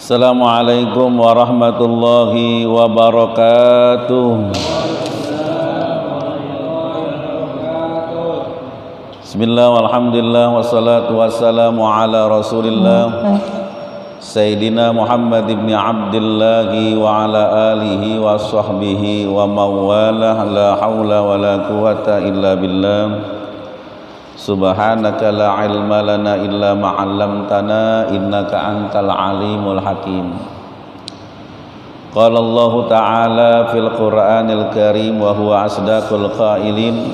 Assalamualaikum warahmatullahi wabarakatuh. Bismillah walhamdulillah wassalatu wassalamu ala rasulillah Sayyidina Muhammad ibn Abdillah wa ala alihi wa sahbihi wa mawalah. La hawla wa la quwata illa billah. Subhanaka la ilma lana illa ma'allamtana innaka antal alimul hakim. Qala Allah ta'ala fil Qur'anil Karim wa huwa asdaqul qailin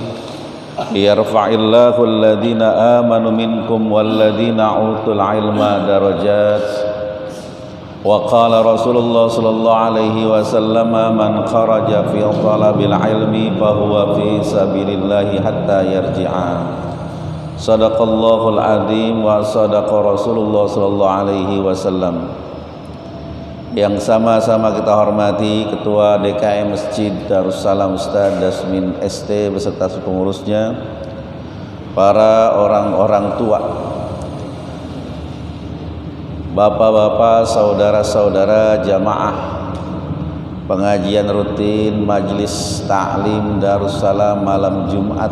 yarfa'illahu alladhina amanu minkum walladhina utul ilma darajat. Wa qala Rasulullah sallallahu alaihi wasallam man kharaja fi talabil ilmi fahuwa fi sabilillahi hatta yarji'a. Sadaqallahul azim wa sadaqa Rasulullah sallallahu alaihi wasallam. Yang sama-sama kita hormati Ketua DKM Masjid Darussalam Ustaz Dasmin ST beserta pengurusnya, para orang-orang tua, bapak-bapak, saudara-saudara jamaah pengajian rutin Majelis Ta'lim Darussalam malam Jumat.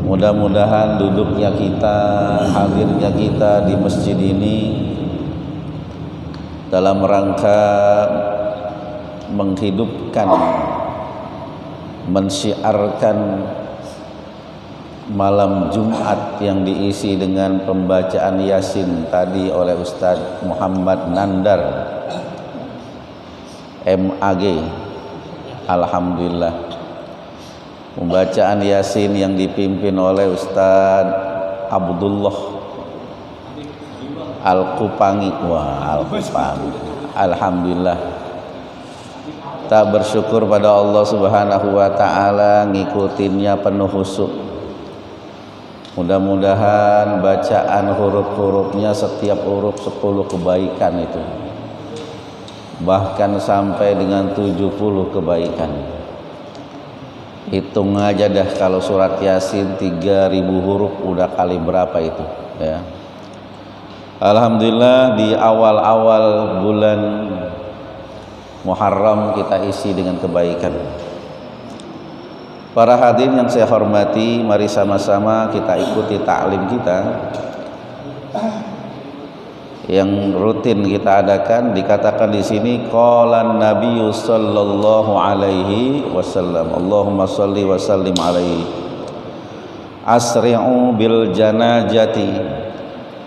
Mudah-mudahan duduknya kita, hadirnya kita di masjid ini dalam rangka menghidupkan, mensyiarkan malam Jumat yang diisi dengan pembacaan Yasin tadi oleh Ustadz Muhammad Nandar MAG. Alhamdulillah, pembacaan Yasin yang dipimpin oleh Ustadz Abdullah Al-Kupangi. Wah, Al-Kupangi. Alhamdulillah, kita bersyukur pada Allah Subhanahu wa ta'ala, ngikutinnya penuh khusyuk. Mudah-mudahan bacaan huruf-hurufnya setiap huruf 10 kebaikan itu, bahkan sampai dengan 70 kebaikan. Hitung aja dah, kalau surat Yasin 3000 huruf udah kali berapa itu ya. Alhamdulillah, di awal-awal bulan Muharram kita isi dengan kebaikan. Para hadirin yang saya hormati, mari sama-sama kita ikuti taklim kita yang rutin kita adakan. Dikatakan di sini qala Nabi sallallahu alaihi wasallam, Allahumma shalli wa sallim alaihi, asri'u bil janajati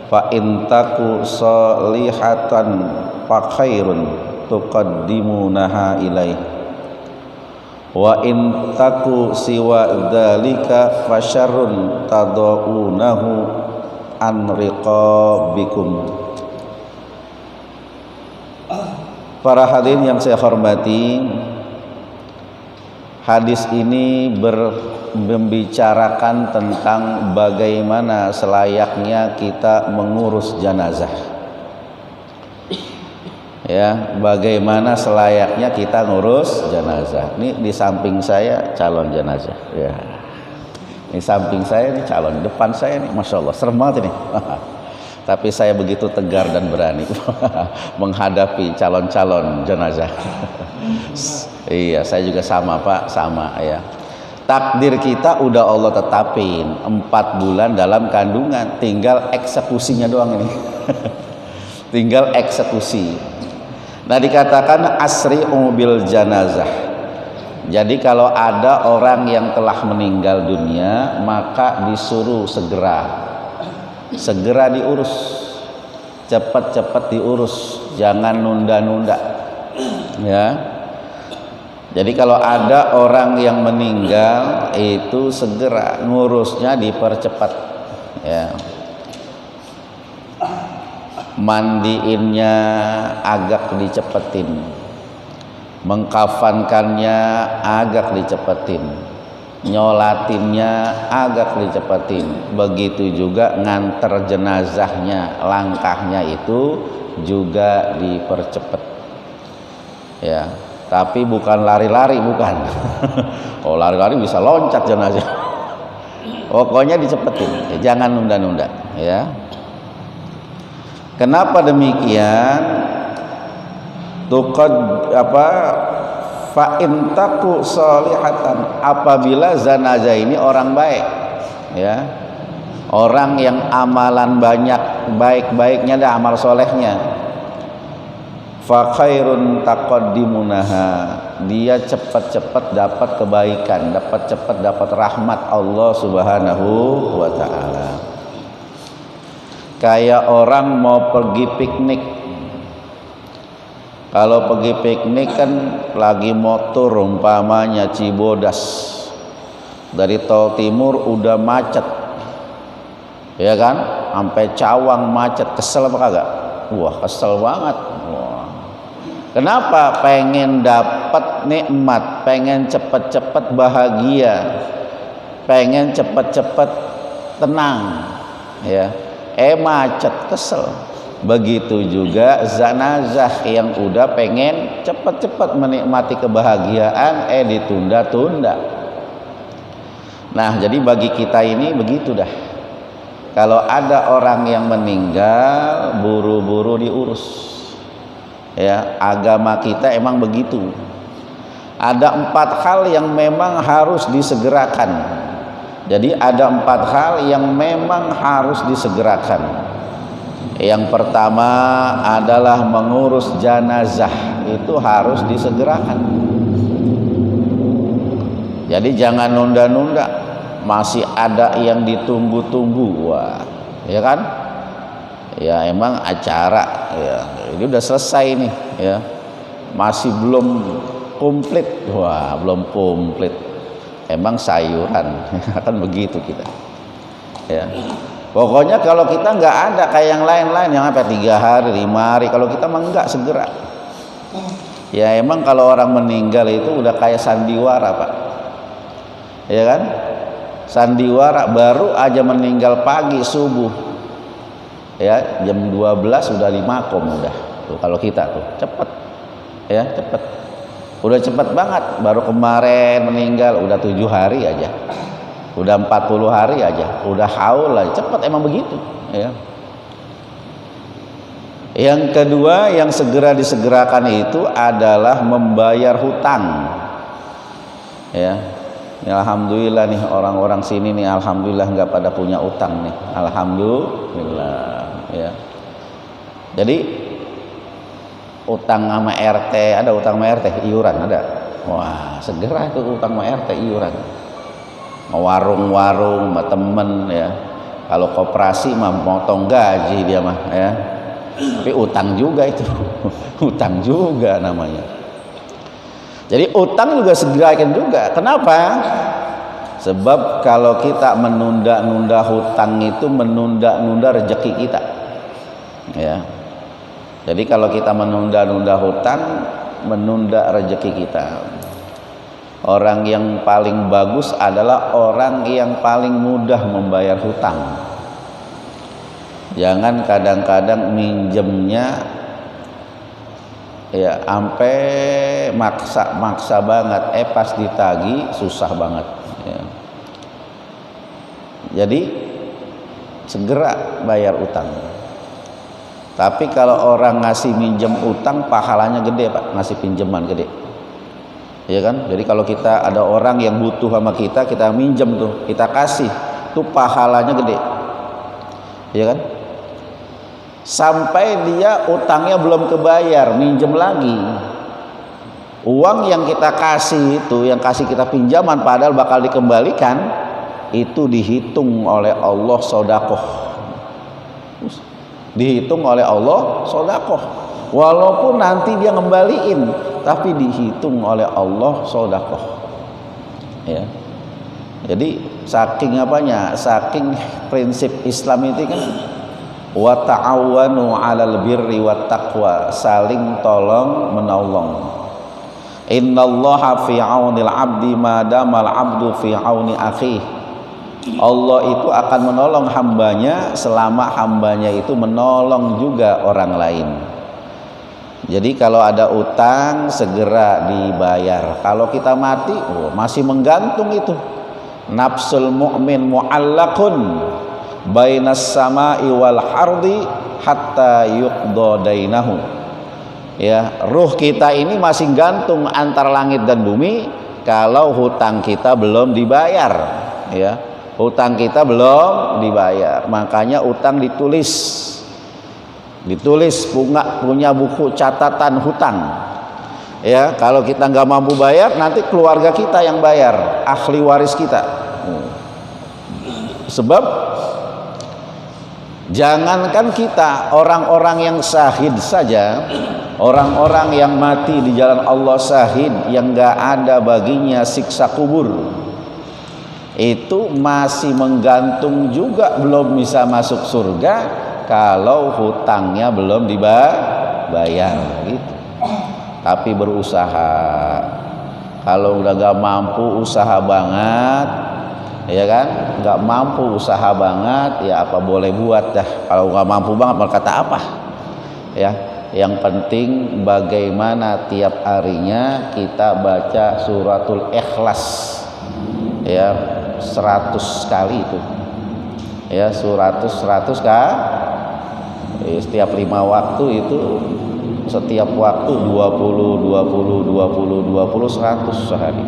fa in taku salihatan fa khairun tuqaddimunaha ilaihi wa in taku siwa dzalika fa syarrun tadaunahu an riqabikum. Para hadirin yang saya hormati, hadis ini membicarakan tentang bagaimana selayaknya kita mengurus jenazah. Ya, bagaimana selayaknya kita ngurus jenazah. Ini di samping saya calon jenazah. Ya, di samping saya ini calon, depan saya nih, masya Allah, serem banget ini. Tapi saya begitu tegar dan berani menghadapi calon-calon jenazah. Iya, saya juga sama Pak, sama ya. Takdir kita udah Allah tetapin 4 bulan dalam kandungan, tinggal eksekusinya doang ini. Tinggal eksekusi. Nah, dikatakan asri'u bil janazah. Jadi kalau ada orang yang telah meninggal dunia, maka disuruh segera diurus, cepat-cepat diurus, jangan nunda-nunda ya. Jadi kalau ada orang yang meninggal, itu segera ngurusnya dipercepat ya. Mandiinnya agak dicepetin, mengkafankannya agak dicepetin, nyolatinnya agak dicepetin. Begitu juga nganter jenazahnya, langkahnya itu juga dipercepat ya. Tapi bukan lari-lari, bukan. Oh, lari-lari bisa loncat jenazah. Pokoknya dicepetin, jangan nunda-nunda ya. Kenapa demikian? Tuqad fa in taku sholihatan, apabila zanazah ini orang baik, ya, orang yang amalan banyak, baik-baiknya ada amal solehnya, fa khairun taqaddimunaha, dia cepat-cepat dapat kebaikan, cepat dapat rahmat Allah Subhanahu wa taala. Kayak orang mau pergi piknik. Kalau pergi piknik kan lagi motor umpamanya Cibodas, dari tol timur udah macet, ya kan, sampai Cawang macet, kesel apa kagak? Wah, kesel banget. Wah. Kenapa? Pengen dapat nikmat, pengen cepet-cepet bahagia, pengen cepet-cepet tenang, ya. Macet, kesel. Begitu juga zanazah yang udah pengen cepet-cepet menikmati kebahagiaan, ditunda-tunda. Nah, jadi bagi kita ini begitu dah. Kalau ada orang yang meninggal, buru-buru diurus. Ya, agama kita emang begitu. Ada 4 hal yang memang harus disegerakan. Jadi ada 4 hal yang memang harus disegerakan. Yang pertama adalah mengurus jenazah, itu harus disegerakan. Jadi jangan nunda-nunda, masih ada yang ditunggu-tunggu. Wah, ya kan? Ya emang acara, ya ini udah selesai nih, ya masih belum komplit. Wah, belum komplit, emang sayuran. Kan begitu kita, ya. Pokoknya kalau kita nggak ada kayak yang lain-lain yang apa 3 hari 5 hari, kalau kita mah nggak segera. Ya emang kalau orang meninggal itu udah kayak sandiwara, Pak, ya kan? Sandiwara baru aja meninggal pagi subuh, ya jam 12 udah 5 udah tuh. Kalau kita tuh cepet, ya cepet, udah cepet banget. Baru kemarin meninggal udah 7 hari aja, udah 40 hari aja, udah haul aja, cepet emang begitu, ya. Yang kedua yang segera disegerakan itu adalah membayar hutang, ya. Ya, alhamdulillah nih orang-orang sini nih, alhamdulillah nggak pada punya utang nih, alhamdulillah, ya. Jadi utang sama RT, ada utang sama RT, iuran ada. Wah, segera itu utang sama RT, iuran. Warung-warung sama temen, ya. Kalau koperasi mah motong gaji dia mah, ya. Tapi utang juga itu. Utang juga namanya. Jadi utang juga segerakan juga. Kenapa? Sebab kalau kita menunda-nunda hutang itu menunda-nunda rezeki kita, ya. Jadi kalau kita menunda-nunda hutang, menunda rezeki kita. Orang yang paling bagus adalah orang yang paling mudah membayar hutang. Jangan kadang-kadang minjemnya, ya sampai maksa banget, pas ditagi susah banget, ya. Jadi segera bayar utang. Tapi kalau orang ngasih minjem utang pahalanya gede, Pak, ngasih pinjaman gede, ya kan? Jadi kalau kita ada orang yang butuh sama kita minjem tuh, kita kasih, tuh pahalanya gede, ya kan? Sampai dia utangnya belum kebayar, minjem lagi. Uang yang kita kasih itu, yang kasih kita pinjaman padahal bakal dikembalikan, itu dihitung oleh Allah sodakoh. Dihitung oleh Allah sodakoh. Walaupun nanti dia ngembaliin, tapi dihitung oleh Allah sodakoh, ya. Jadi saking apanya, saking prinsip Islam itu kan, wa ta'awanu 'alal birri wat taqwa, saling tolong menolong. Innallaha fi 'aunil 'abdi ma damal 'abdu fi 'auni akhihi. Allah itu akan menolong hambanya selama hambanya itu menolong juga orang lain. Jadi kalau ada utang segera dibayar. Kalau kita mati, masih menggantung itu. Nafsul mu'min mu'allaqun bainas sama'i wal ardi hatta yuqda dainahu. Ya, ruh kita ini masih gantung antara langit dan bumi kalau hutang kita belum dibayar, ya. Hutang kita belum dibayar. Makanya utang ditulis. Punya buku catatan hutang. Ya, kalau kita nggak mampu bayar, nanti keluarga kita yang bayar, ahli waris kita. Sebab jangankan kita, orang-orang yang syahid saja, orang-orang yang mati di jalan Allah syahid, yang nggak ada baginya siksa kubur, itu masih mmenggantung juga, belum bisa masuk surga kalau hutangnya belum dibayar gitu. Tapi berusaha. Kalau udah gak mampu usaha banget, ya kan, gak mampu usaha banget, ya apa boleh buat dah. Kalau gak mampu banget mau kata apa, ya. Yang penting bagaimana tiap harinya kita baca suratul Ikhlas, ya, 100 kali itu, ya, 100 kali. Setiap 5 waktu itu, setiap waktu 20 100 sehari.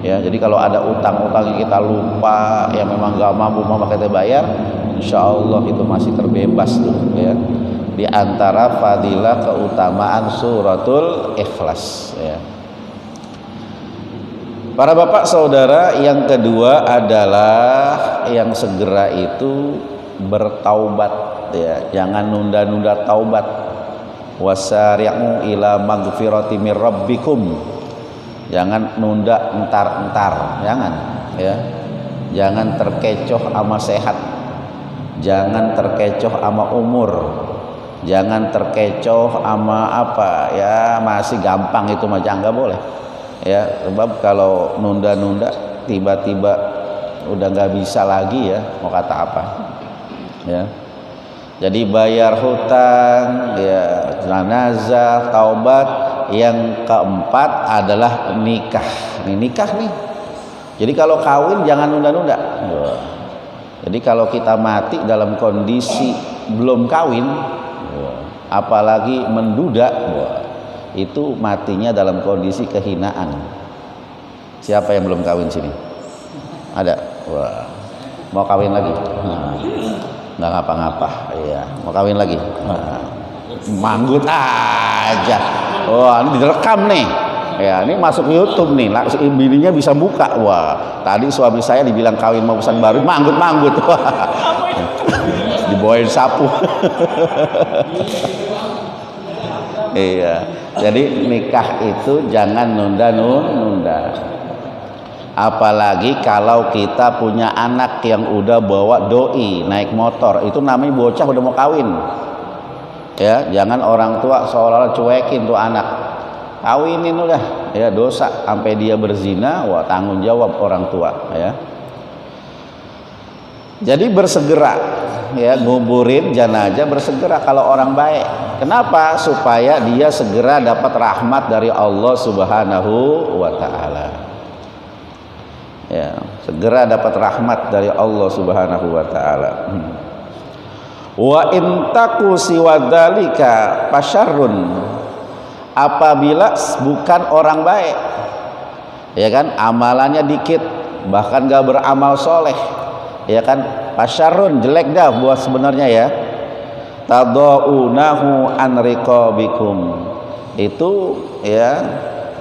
Ya, jadi kalau ada utang-utang yang kita lupa, yang memang gak mampu kita bayar, insya Allah itu masih terbebas tuh, ya. Di antara fadilah keutamaan suratul Ikhlas, ya. Para bapak saudara, yang kedua adalah yang segera itu bertaubat, ya. Jangan nunda-nunda taubat. Wasari'u ila magfirati mir rabbikum. Jangan nunda entar-entar, jangan, ya. Jangan terkecoh sama sehat. Jangan terkecoh sama umur. Jangan terkecoh sama apa, ya, masih gampang itu macam nggak boleh. Ya, sebab kalau nunda-nunda tiba-tiba udah nggak bisa lagi, ya, mau kata apa, ya. Jadi bayar hutang, ya, jenazah, taubat. Yang keempat adalah nikah. Ini nikah nih. Jadi kalau kawin jangan nunda-nunda. Jadi kalau kita mati dalam kondisi belum kawin, apalagi menduda, itu matinya dalam kondisi kehinaan. Siapa yang belum kawin sini? Ada? Wah. Mau kawin lagi? Nggak ngapa-ngapa, iya. Mau kawin lagi? Manggut aja. Wah, ini direkam nih. Ya, ini masuk YouTube nih. Langsung bininya bisa buka. Wah, tadi suami saya dibilang kawin mau pesan baru, manggut-manggut. Wah. Dibawain sapu. Iya. Jadi nikah itu jangan nunda-nunda. Apalagi kalau kita punya anak yang udah bawa doi naik motor, itu namanya bocah udah mau kawin. Ya, jangan orang tua seolah-olah cuekin tuh anak. Kawinin udah, ya, dosa sampai dia berzina, wah, tanggung jawab orang tua, ya. Jadi bersegera, ya, nguburin jenazah, bersegera kalau orang baik. Kenapa? Supaya dia segera dapat rahmat dari Allah Subhanahu wa taala. Ya, segera dapat rahmat dari Allah Subhanahu wa taala. Wa intaku siwadalika pasyarrun. Apabila bukan orang baik, ya kan, amalannya dikit, bahkan gak beramal soleh, ya kan, pasyarrun, jelek dah buat sebenarnya, ya. Tadaunahu an riqabikum. Itu, ya,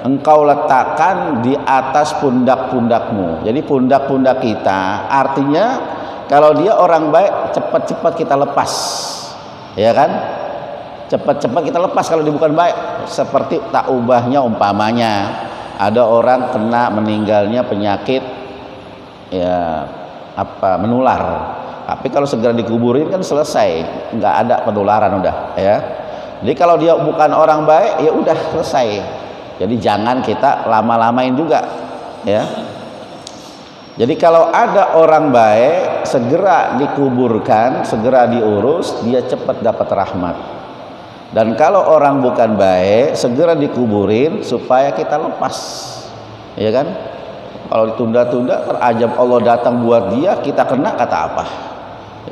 engkau letakkan di atas pundak-pundakmu. Jadi pundak-pundak kita, artinya kalau dia orang baik, cepat-cepat kita lepas, ya kan, cepat-cepat kita lepas kalau dia bukan baik. Seperti tak ubahnya umpamanya ada orang kena meninggalnya penyakit, ya, apa, menular. Tapi kalau segera dikuburin kan selesai, nggak ada penularan udah, ya. Jadi kalau dia bukan orang baik, ya udah selesai. Jadi jangan kita lama-lamain juga, ya. Jadi kalau ada orang baik, segera dikuburkan, segera diurus, dia cepat dapat rahmat. Dan kalau orang bukan baik, segera dikuburin supaya kita lepas, ya kan. Kalau ditunda-tunda, terajab Allah datang buat dia, kita kena kata apa,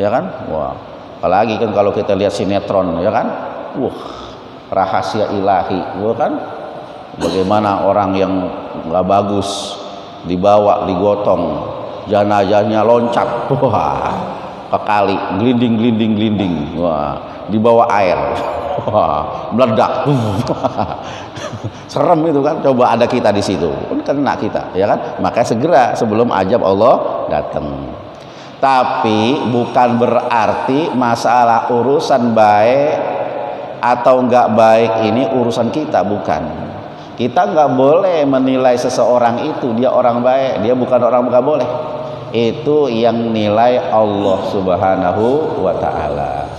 ya kan. Wah, Apalagi kan kalau kita lihat sinetron ya kan, rahasia ilahi, ya kan, bagaimana orang yang nggak bagus dibawa, digotong, jenazahnya loncat, ke kali, glinding, dibawa air, meledak, serem itu kan. Coba ada kita di situ, kan kena kita, ya kan. Makanya segera sebelum ajab Allah datang. Tapi bukan berarti masalah urusan baik atau enggak baik ini urusan kita, bukan. Kita nggak boleh menilai seseorang itu dia orang baik, dia bukan orang, nggak boleh. Itu yang nilai Allah Subhanahu wa Ta'ala,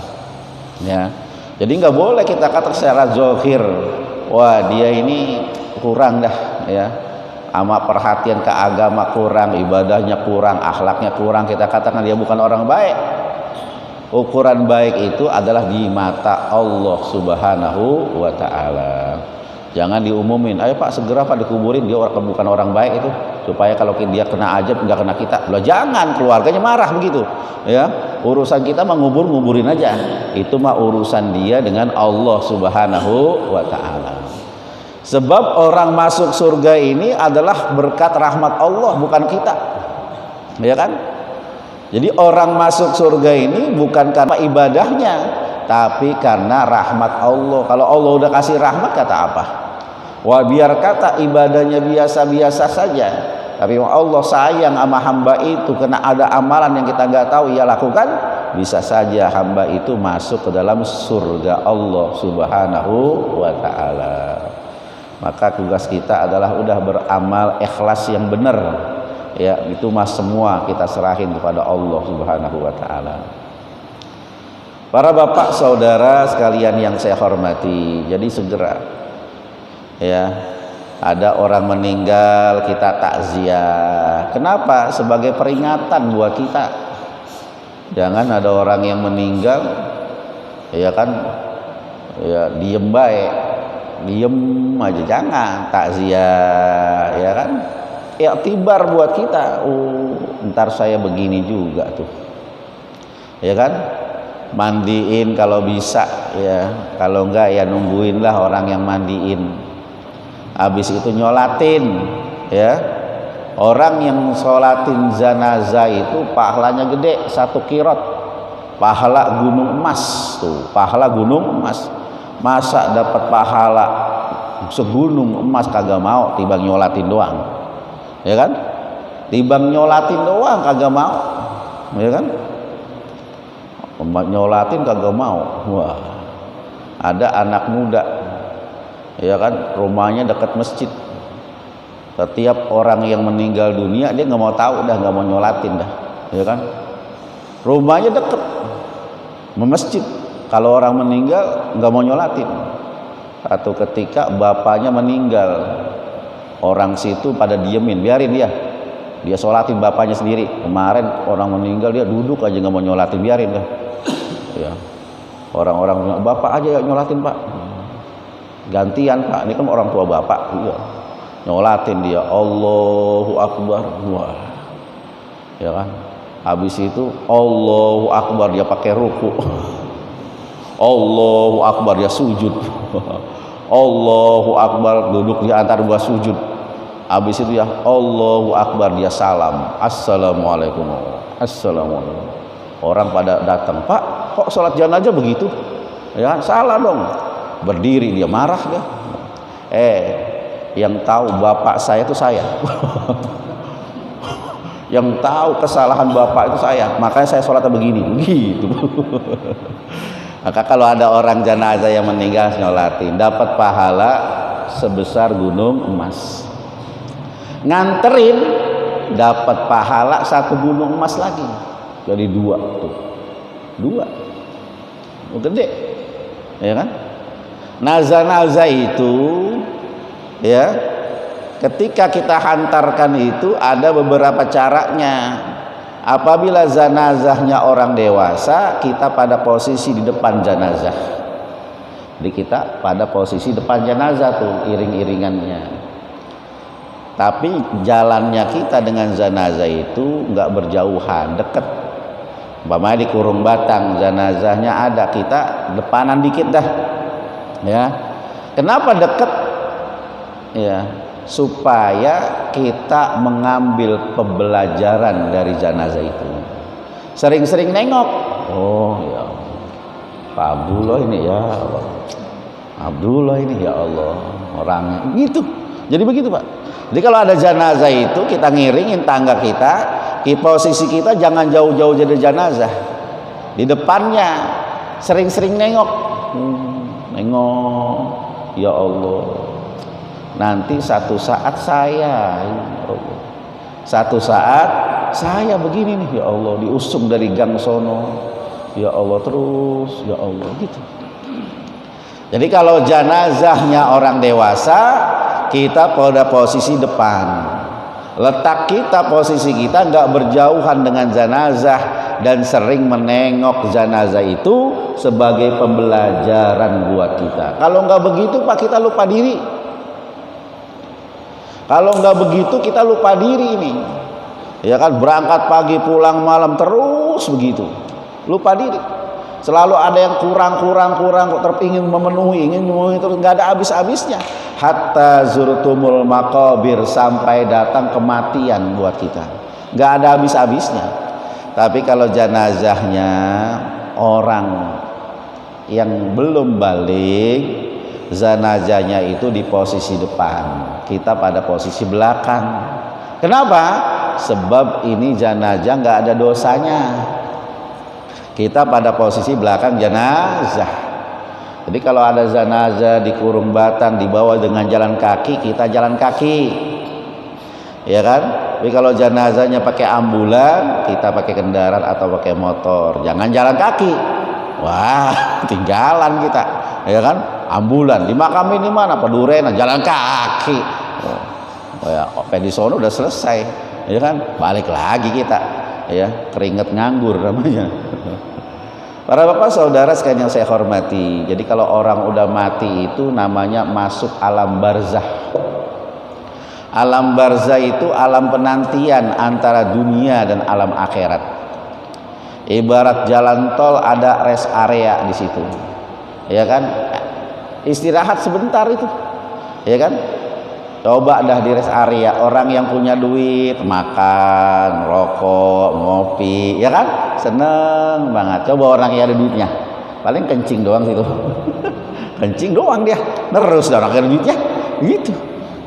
ya. Jadi nggak boleh kita kata secara zahir, wah dia ini kurang dah, ya, ama perhatian ke agama kurang, ibadahnya kurang, akhlaknya kurang, kita katakan dia bukan orang baik. Ukuran baik itu adalah di mata Allah Subhanahu wa Ta'ala. Jangan diumumin, ayo Pak segera Pak dikuburin, dia bukan orang baik itu, supaya kalau dia kena ajab nggak kena kita. Loh jangan, keluarganya marah begitu, ya. Urusan kita nguburin aja, itu mah urusan dia dengan Allah Subhanahu wa Ta'ala. Sebab orang masuk surga ini adalah berkat rahmat Allah, bukan kita, ya kan. Jadi orang masuk surga ini bukan karena ibadahnya, tapi karena rahmat Allah. Kalau Allah udah kasih rahmat, kata apa? Wah, biar kata ibadahnya biasa-biasa saja, tapi Allah sayang sama hamba itu, karena ada amalan yang kita nggak tahu ia lakukan, bisa saja hamba itu masuk ke dalam surga Allah Subhanahu wa Ta'ala. Maka tugas kita adalah udah beramal ikhlas yang benar, ya, itu mas semua kita serahin kepada Allah Subhanahu wa Ta'ala. Para bapak saudara sekalian yang saya hormati, jadi segera, ya, ada orang meninggal kita takziah. Kenapa? Sebagai peringatan buat kita. Jangan ada orang yang meninggal, ya kan, ya diem baik, diem aja, jangan takziah, ya kan. Iktibar buat kita, ntar saya begini juga tuh, ya kan. Mandiin kalau bisa, ya, kalau enggak ya nungguin lah orang yang mandiin. Habis itu nyolatin, ya. Orang yang sholatin jenazah itu pahalanya gede, 1 kirot, pahala gunung emas tuh, pahala gunung emas. Masa dapat pahala segunung emas kagak mau, timbang nyolatin doang, ya kan. Timbang nyolatin doang kagak mau, ya kan. Nyolatin kagak mau. Wah, ada anak muda, ya kan, rumahnya dekat masjid. Setiap orang yang meninggal dunia dia nggak mau tahu dah, nggak mau nyolatin dah, ya kan. Rumahnya dekat masjid, kalau orang meninggal nggak mau nyolatin. Atau ketika bapaknya meninggal, orang situ pada diemin, biarin dia sholatin bapaknya sendiri. Kemarin orang meninggal dia duduk aja nggak mau nyolatin, biarin dah, ya. Orang-orang bapak aja nyolatin Pak, gantian Pak, ini kan orang tua bapak, iya, nyolatin dia, Allahu Akbar, wah, ya kan. Habis itu Allahu Akbar dia pakai ruku, Allahu Akbar dia sujud, Allahu Akbar duduk di antara dua sujud. Habis itu ya Allahu Akbar dia salam, Assalamualaikum, Assalamualaikum. Orang pada datang, Pak kok sholat jenazah begitu, ya salah dong. Berdiri dia marah dia, yang tahu bapak saya itu saya. Yang tahu kesalahan bapak itu saya, makanya saya sholatnya begini gitu. Maka kalau ada orang jenazah yang meninggal nyolatin, dapat pahala sebesar gunung emas. Nganterin dapat pahala 1 gunung emas lagi, jadi 2 tuh, 2 gede, ya kan. Nazar itu, ya, ketika kita hantarkan itu ada beberapa caranya. Apabila jenazahnya orang dewasa, kita pada posisi di depan jenazah. Jadi kita pada posisi depan jenazah tuh, iring-iringannya. Tapi jalannya kita dengan jenazah itu nggak berjauhan, dekat. Umpamanya di Kurung Batang jenazahnya ada, kita depanan dikit dah. Ya. Kenapa deket? Ya, supaya kita mengambil pembelajaran dari jenazah itu. Sering-sering nengok. Oh ya, Pak Abdullah ini ya Allah. Abdullah ini ya Allah, orangnya gitu. Jadi begitu Pak. Jadi kalau ada jenazah itu kita ngiringin tangga kita, di posisi kita jangan jauh-jauh dari jenazah. Di depannya sering-sering nengok. Nengok ya Allah. Nanti satu saat saya ya Allah. Satu saat saya begini nih ya Allah, diusung dari gang sono. Ya Allah terus ya Allah gitu. Jadi kalau jenazahnya orang dewasa, kita pada posisi depan. Letak kita, posisi kita nggak berjauhan dengan jenazah dan sering menengok jenazah itu sebagai pembelajaran buat kita. Kalau nggak begitu Pak, kita lupa diri. Kalau nggak begitu kita lupa diri ini. Ya kan, berangkat pagi pulang malam terus begitu. Lupa diri. Selalu ada yang kurang terpingin memenuhi terus nggak ada habis-habisnya. Hatta zurtumul maqabir, sampai datang kematian buat kita. Nggak ada habis-habisnya. Tapi kalau jenazahnya orang yang belum balik, jenazahnya itu di posisi depan, kita pada posisi belakang. Kenapa? Sebab ini jenazah nggak ada dosanya. Kita pada posisi belakang jenazah. Jadi kalau ada jenazah di Kurung Batang dibawa dengan jalan kaki, kita jalan kaki, ya kan? Tapi kalau jenazahnya pakai ambulan, kita pakai kendaraan atau pakai motor. Jangan jalan kaki. Wah, tinggalan kita, ya kan? Ambulan dimakamin di mana? Pedurenan, jalan kaki. Oh ya, pedisono udah selesai, ya kan? Balik lagi kita, ya, keringet nganggur namanya. Para bapak saudara sekalian yang saya hormati, jadi kalau orang udah mati itu namanya masuk alam barzah. Alam barzah itu alam penantian antara dunia dan alam akhirat. Ibarat jalan tol ada rest area di situ, ya kan? Istirahat sebentar itu, ya kan? Coba dah di rest area, orang yang punya duit makan, rokok, ngopi, ya kan? Seneng banget. Coba orang yang ada duitnya, paling kencing doang situ. Kencing doang dia, terus orang yang ada duitnya, gitu.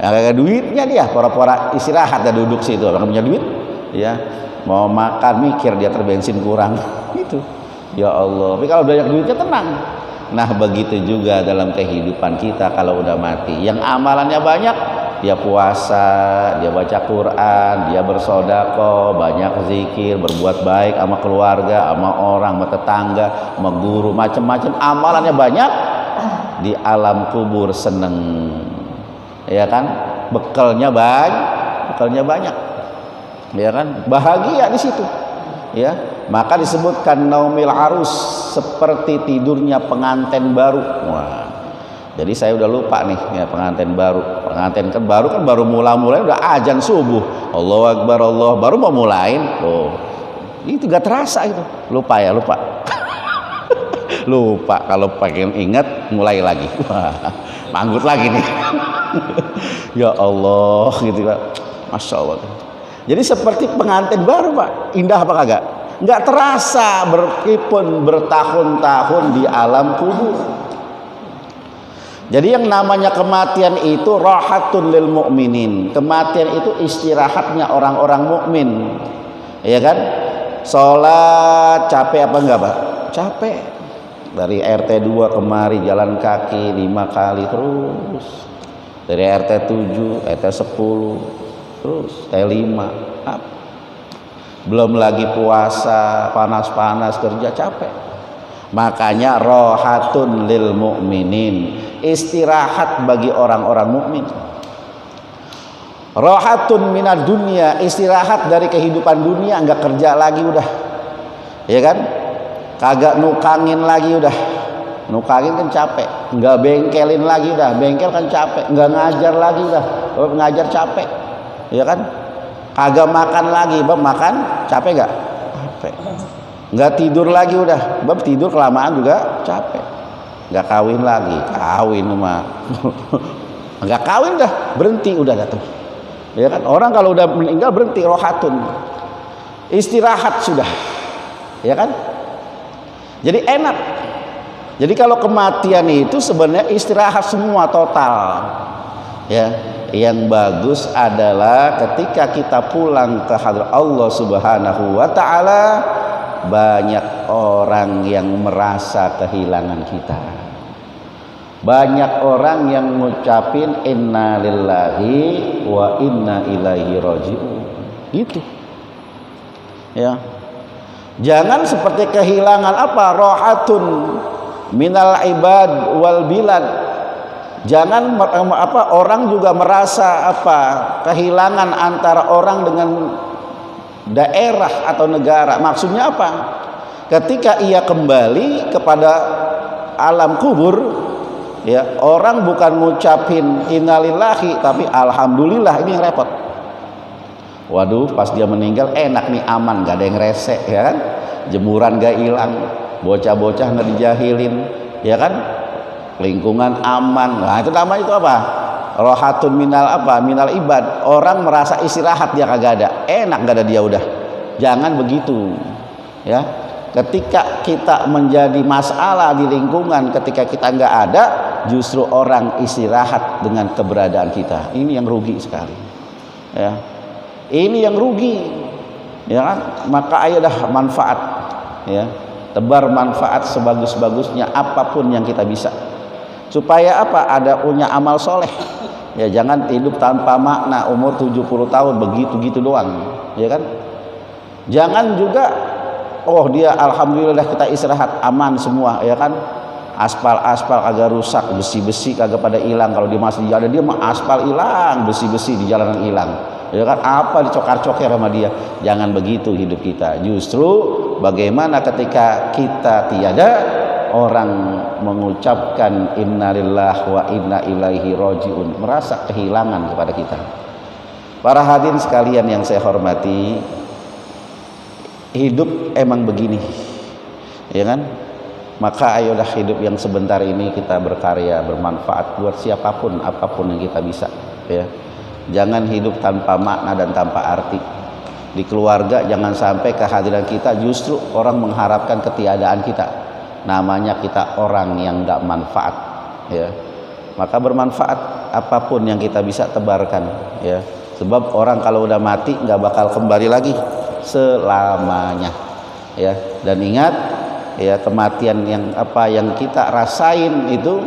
Yang ada duitnya dia, pora-pora istirahat dan duduk situ. Orang punya duit, ya mau makan mikir dia terbensin kurang, gitu. Ya Allah. Tapi kalau banyak duitnya tenang. Nah begitu juga dalam kehidupan kita kalau udah mati. Yang amalannya banyak, dia puasa, dia baca Quran, dia bersedekah, banyak zikir, berbuat baik sama keluarga, sama orang, sama tetangga, sama guru, macam-macam amalannya banyak. Di alam kubur seneng, ya kan? Bekalnya banyak, ya kan? Bahagia di situ, ya. Maka disebutkan naumil arus, seperti tidurnya pengantin baru. Wah. Jadi saya udah lupa nih ya, pengantin baru. Pengantin kan baru mulai udah azan subuh. Allahu Akbar, Allah baru mau mulain. Oh. Itu gak terasa itu. Lupa. Lupa, kalau pengen ingat mulai lagi. Wah, manggut lagi nih. Ya Allah gitu Pak. Masya Allah. Jadi seperti pengantin baru Pak. Indah apa kagak? Nggak terasa berkipun bertahun-tahun di alam kubur. Jadi yang namanya kematian itu rahatun lil mu'minin. Kematian itu istirahatnya orang-orang mukmin. Ya kan? Sholat capek apa enggak Pak? Capek. Dari RT 2 kemari jalan kaki 5 kali terus. Dari RT 7, RT 10 terus T5 up. Belum lagi puasa, panas-panas kerja capek. Makanya rohatun lil mu'minin, istirahat bagi orang-orang mukmin. Rohatun minad dunia, istirahat dari kehidupan dunia, enggak kerja lagi udah. Ya kan? Kagak nukangin lagi udah. Nukangin kan capek. Enggak bengkelin lagi udah, bengkel kan capek. Enggak ngajar lagi udah, ngajar capek. Ya kan? Kagak makan lagi, makan capek gak? Capek. nggak tidur lagi udah, bab tidur kelamaan juga capek, nggak kawin lagi, kawin mah nggak kawin dah, berhenti udah datang, ya kan? Orang kalau udah meninggal berhenti, rohatun, istirahat sudah, ya kan? Jadi enak. Jadi kalau kematian itu sebenarnya istirahat semua total, ya. Yang bagus adalah ketika kita pulang ke hadrat Allah Subhanahu wa taala, banyak orang yang merasa kehilangan kita. Banyak orang yang ngucapin inna lillahi wa inna ilaihi raji'un. Gitu. Ya. Jangan seperti kehilangan apa? Rohatun minal ibad wal bilad. Jangan orang juga merasa kehilangan antara orang dengan daerah atau negara. Maksudnya apa? Ketika ia kembali kepada alam kubur, ya, orang bukan ngucapin innalillahi tapi alhamdulillah, ini yang repot. Waduh, pas dia meninggal enak nih, aman, gak ada yang rese, ya kan? Jemuran gak hilang, bocah-bocah gak dijahilin, ya kan? Lingkungan aman. Nah, itu namanya itu apa? Rohatun minal ibad. Orang merasa istirahat, dia kagak ada, enak gak ada dia udah. Jangan begitu, ya. Ketika kita menjadi masalah di lingkungan, ketika kita nggak ada, justru orang istirahat dengan keberadaan kita. Ini yang rugi sekali, ya. Ini yang rugi, ya kan? Maka ayolah manfaat, ya, tebar manfaat sebagus-bagusnya apapun yang kita bisa. Supaya apa? Ada punya amal soleh. Ya, jangan hidup tanpa makna umur 70 tahun begitu-gitu doang, ya kan? Jangan juga dia alhamdulillah kita istirahat aman semua, ya kan? Aspal agak rusak, besi-besi kagak pada hilang. Kalau dia masih ada, dia mah aspal hilang, besi-besi di jalanan hilang, ya kan? Apa dicokar-cokar sama dia? Jangan begitu hidup kita. Justru bagaimana ketika kita tiada, orang mengucapkan innalillah wa inna ilaihi rajiun, merasa kehilangan kepada kita. Para hadirin sekalian yang saya hormati, hidup emang begini, ya kan? Maka ayolah hidup yang sebentar ini kita berkarya, bermanfaat buat siapapun, apapun yang kita bisa, ya. Jangan hidup tanpa makna dan tanpa arti. Di keluarga jangan sampai kehadiran kita justru orang mengharapkan ketiadaan kita. Namanya kita orang yang nggak manfaat, ya. Maka bermanfaat apapun yang kita bisa tebarkan, ya. Sebab orang kalau udah mati nggak bakal kembali lagi selamanya, ya. Dan ingat, ya, kematian yang kita rasain itu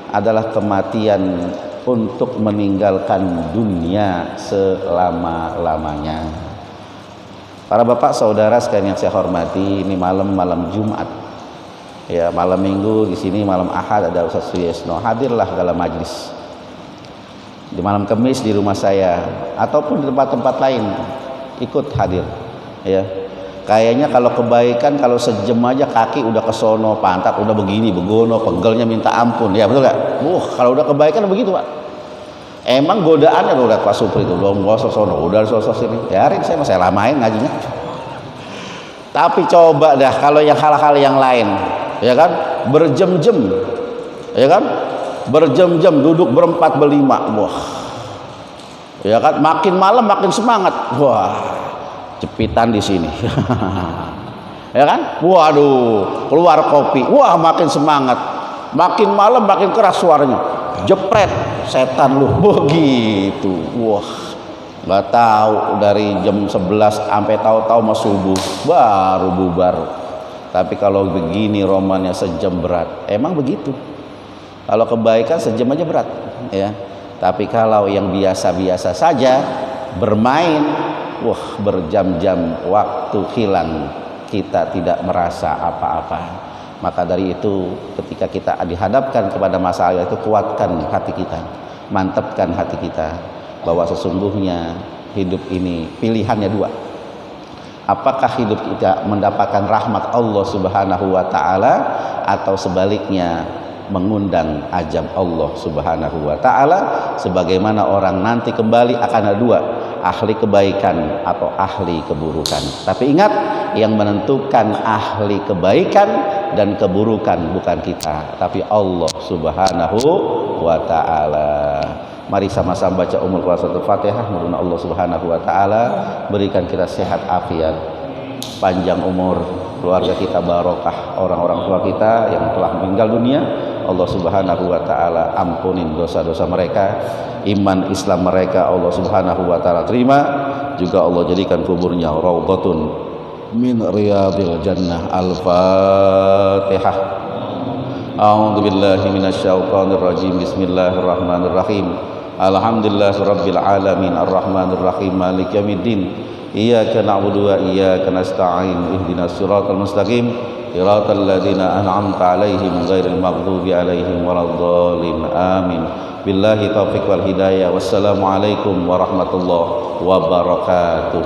adalah kematian untuk meninggalkan dunia selama-lamanya. Para bapak saudara sekalian yang saya hormati, ini malam Jumat. Ya, malam Minggu di sini, malam Ahad ada Ustaz Suyesno, hadirlah dalam majlis. Di malam Kamis di rumah saya ataupun di tempat-tempat lain ikut hadir, ya. Kayaknya kalau kebaikan, kalau sejam aja kaki udah kesono, pantat udah begini, begono, pegelnya minta ampun, ya betul gak? Kalau udah kebaikan begitu, Pak. Emang godaannya udah Pak Supri itu, belum gosok sono, udah sosok sini. Biarin saya lamain ngajinya. Tapi coba dah kalau yang hal-hal yang lain, ya kan, berjam-jam, ya kan, berjam-jam duduk berempat berlima, wah, ya kan, makin malam makin semangat, wah, jepitan di sini, ya kan, waduh, keluar kopi, wah, makin semangat, makin malam makin keras suaranya, jepret, setan lu, begitu, wah, nggak tahu dari jam 11 sampai tahu-tahu mau subuh baru bubar. Tapi kalau begini romannya sejam berat, emang begitu. Kalau kebaikan sejam aja berat, ya. Tapi kalau yang biasa-biasa saja bermain, wah, berjam-jam waktu hilang, kita tidak merasa apa-apa. Maka dari itu ketika kita dihadapkan kepada masalah itu, kuatkan hati kita, mantapkan hati kita bahwa sesungguhnya hidup ini pilihannya dua. Apakah hidup kita mendapatkan rahmat Allah Subhanahu wa taala atau sebaliknya mengundang azab Allah Subhanahu wa taala, sebagaimana orang nanti kembali akan ada dua, ahli kebaikan atau ahli keburukan. Tapi ingat, yang menentukan ahli kebaikan dan keburukan bukan kita, tapi Allah Subhanahu wa taala. Mari sama-sama baca Ummul Qur'an suratul Fatihah. Mudah-mudahan Allah Subhanahu wa taala berikan kita sehat afiat, panjang umur, keluarga kita barokah, orang-orang tua kita yang telah meninggal dunia Allah Subhanahu wa taala ampunin dosa-dosa mereka, iman Islam mereka Allah Subhanahu wa taala terima, juga Allah jadikan kuburnya raudhatun min riyadil jannah. Al-Fatihah. A'udzu billahi minasyaitonir rajim. Bismillahirrahmanirrahim. Alhamdulillahirabbil alamin arrahmanir rahim maliki yaumiddin. Iyyaka na'budu wa iyyaka nasta'in. Ihdinas siratal mustaqim. Siratal ladzina an'amta 'alaihim ghairil maghdubi 'alaihim waladdallin. Amin. Billahi taufiq wal hidayah. Wassalamualaikum warahmatullahi wabarakatuh.